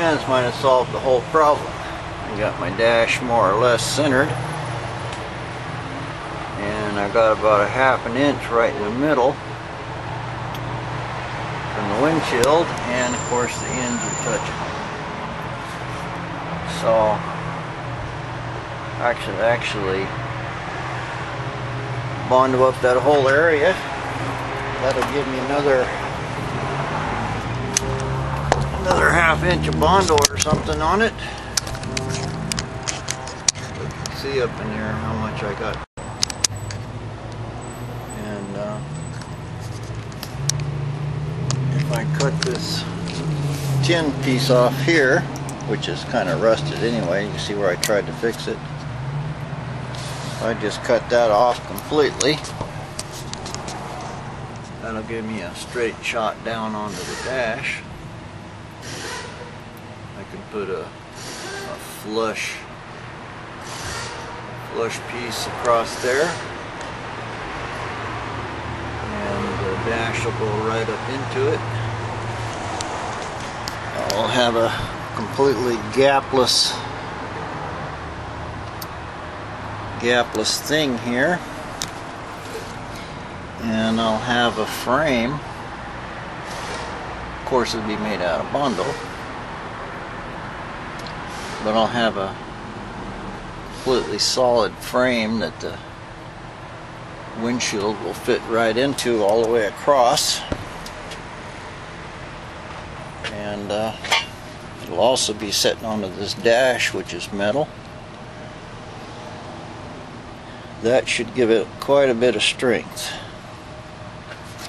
And this might have solved the whole problem. I got my dash more or less centered. And I got about a ½ inch right in the middle from the windshield, and of course the ends are touching. So actually Bondo up that whole area. That'll give me another ½ inch of Bondo or something on it. You can see up in there how much I got. And if I cut this tin piece off here, which is kind of rusted anyway, you can see where I tried to fix it. I just cut that off completely. That'll give me a straight shot down onto the dash. I can put a flush piece across there, and the dash will go right up into it. I'll have a completely gapless thing here, and I'll have a frame. Of course it'll be made out of Bondo, but I'll have a completely solid frame that the windshield will fit right into all the way across, and it'll also be sitting onto this dash, which is metal. That should give it quite a bit of strength.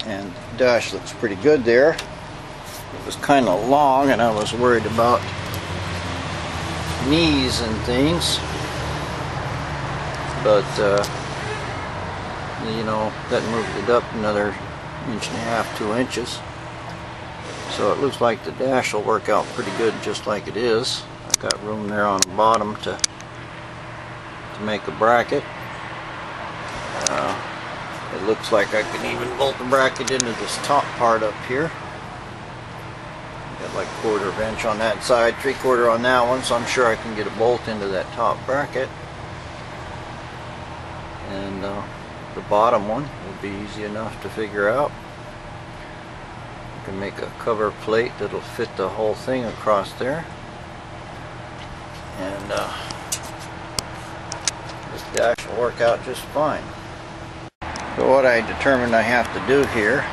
And the dash looks pretty good there. It was kind of long and I was worried about knees and things, but you know, that moved it up another 1.5 to 2 inches. So it looks like the dash will work out pretty good just like it is. I've got room there on the bottom to make a bracket. It looks like I can even bolt the bracket into this top part up here. Got like 1/4 inch on that side, 3/4 on that one, so I'm sure I can get a bolt into that top bracket. And the bottom one will be easy enough to figure out. I can make a cover plate that'll fit the whole thing across there. And this dash will work out just fine. So what I determined I have to do here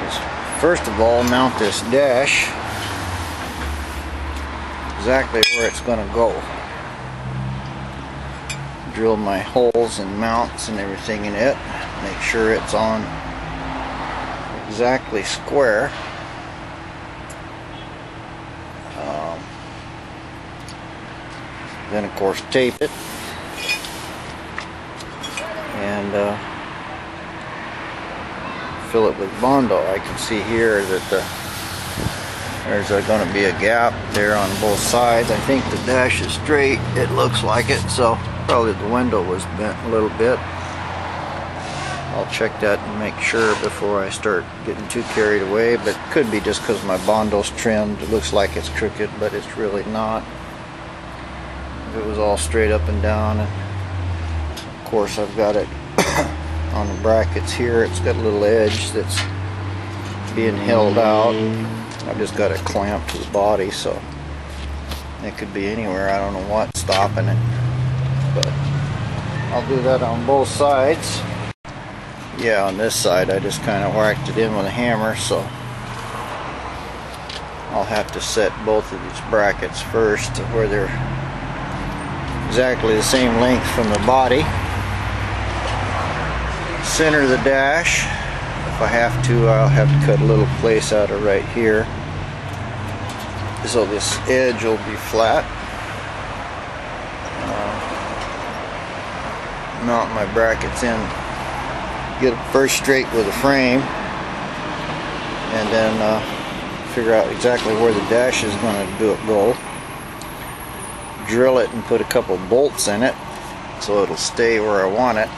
is, first of all, mount this dash exactly where it's going to go. Drill my holes and mounts and everything in it. Make sure it's on exactly square. Then of course tape it. And fill it with Bondo. I can see here that there's going to be a gap there on both sides. I think the dash is straight. It looks like it, so probably the window was bent a little bit. I'll check that and make sure before I start getting too carried away, but it could be just because my Bondo's trimmed. It looks like it's crooked, but it's really not. If it was all straight up and down, and of course I've got it on the brackets here. It's got a little edge that's being held out. I've just got it clamped to the body, so it could be anywhere. I don't know what's stopping it, but I'll do that on both sides. Yeah, on this side I just kind of whacked it in with a hammer, so I'll have to set both of these brackets first to where they're exactly the same length from the body. Center the dash. If I have to, I'll have to cut a little place out of right here, so this edge will be flat. Mount my brackets in, get it first straight with the frame, and then figure out exactly where the dash is going to go. Drill it and put a couple bolts in it so it'll stay where I want it,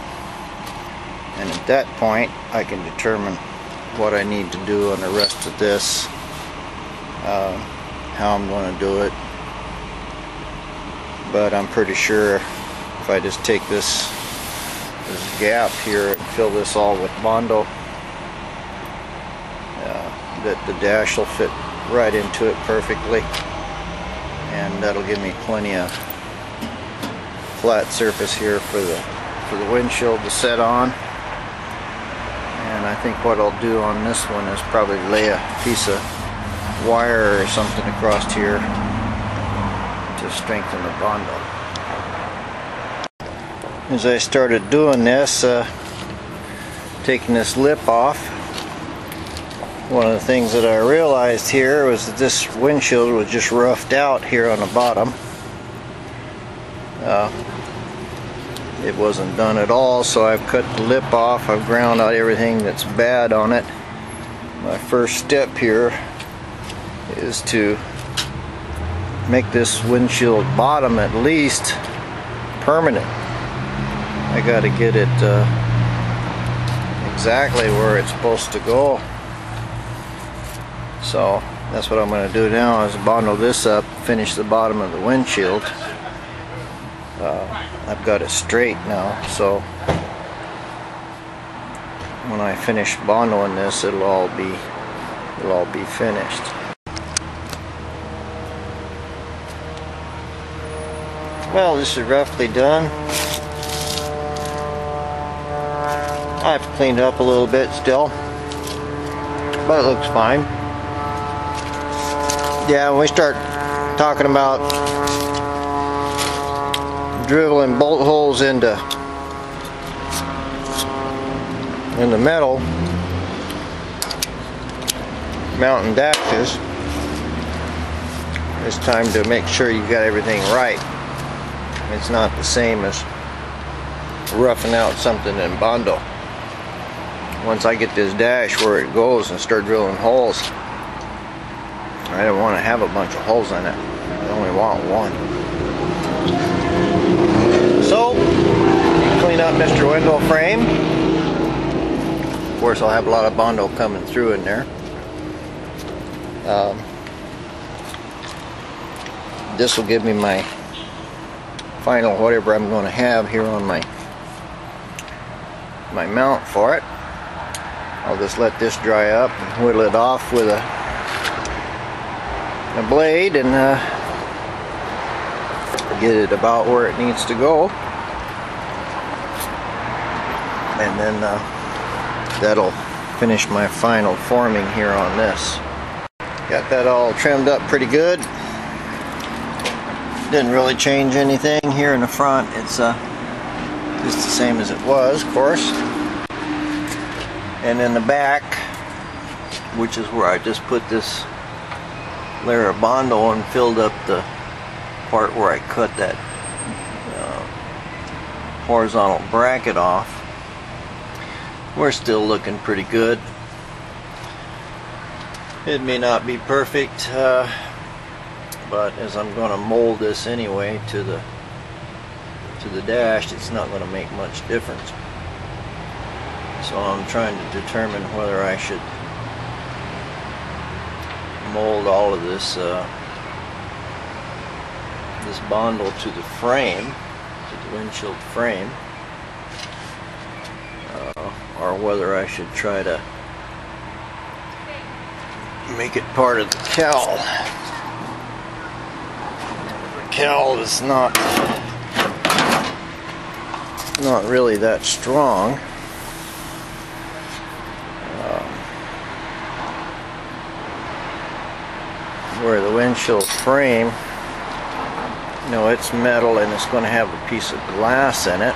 and at that point I can determine what I need to do on the rest of this. how I'm going to do it, but I'm pretty sure if I just take this gap here and fill this all with Bondo, that the dash will fit right into it perfectly, and that'll give me plenty of flat surface here for the windshield to set on. And I think what I'll do on this one is probably lay a piece of wire or something across here to strengthen the Bondo. As I started doing this, taking this lip off, one of the things that I realized here was that this windshield was just roughed out here on the bottom. It wasn't done at all, so I've cut the lip off. I've ground out everything that's bad on it. My first step here is to make this windshield bottom at least permanent. I got to get it exactly where it's supposed to go. So that's what I'm going to do now, is Bondo this up, finish the bottom of the windshield. I've got it straight now, so when I finish Bondoing this, it'll all be finished. Well, this is roughly done. I've cleaned up a little bit still, but it looks fine. Yeah, when we start talking about drilling bolt holes into the metal, mounting dashes, it's time to make sure you got everything right. It's not the same as roughing out something in Bondo. Once I get this dash where it goes and start drilling holes, I don't want to have a bunch of holes in it. I only want one. So, clean up Mr. Window frame. Of course, I'll have a lot of Bondo coming through in there. This will give me my final whatever I'm going to have here on my mount for it. I'll just let this dry up and whittle it off with a blade and get it about where it needs to go, and then that'll finish my final forming here on this. Got that all trimmed up pretty good. Didn't really change anything here in the front. It's just the same as it was, of course. And in the back, which is where I just put this layer of Bondo and filled up the part where I cut that horizontal bracket off, we're still looking pretty good. It may not be perfect, but as I'm going to mold this anyway to the dash, it's not going to make much difference. So I'm trying to determine whether I should mold all of this this Bondo to the frame, to the windshield frame, or whether I should try to make it part of the cowl. The cowl is not really that strong. Where the windshield frame, you know, it's metal and it's going to have a piece of glass in it.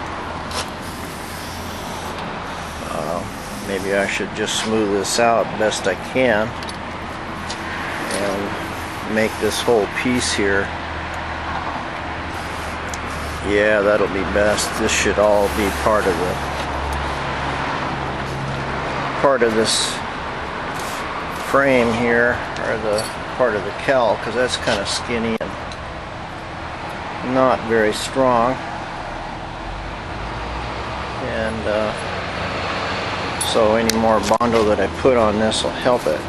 Maybe I should just smooth this out best I can and make this whole piece here. Yeah, that'll be best. This should all be part of this frame here, or the part of the cowl, because that's kind of skinny and not very strong. And so any more Bondo that I put on this will help it.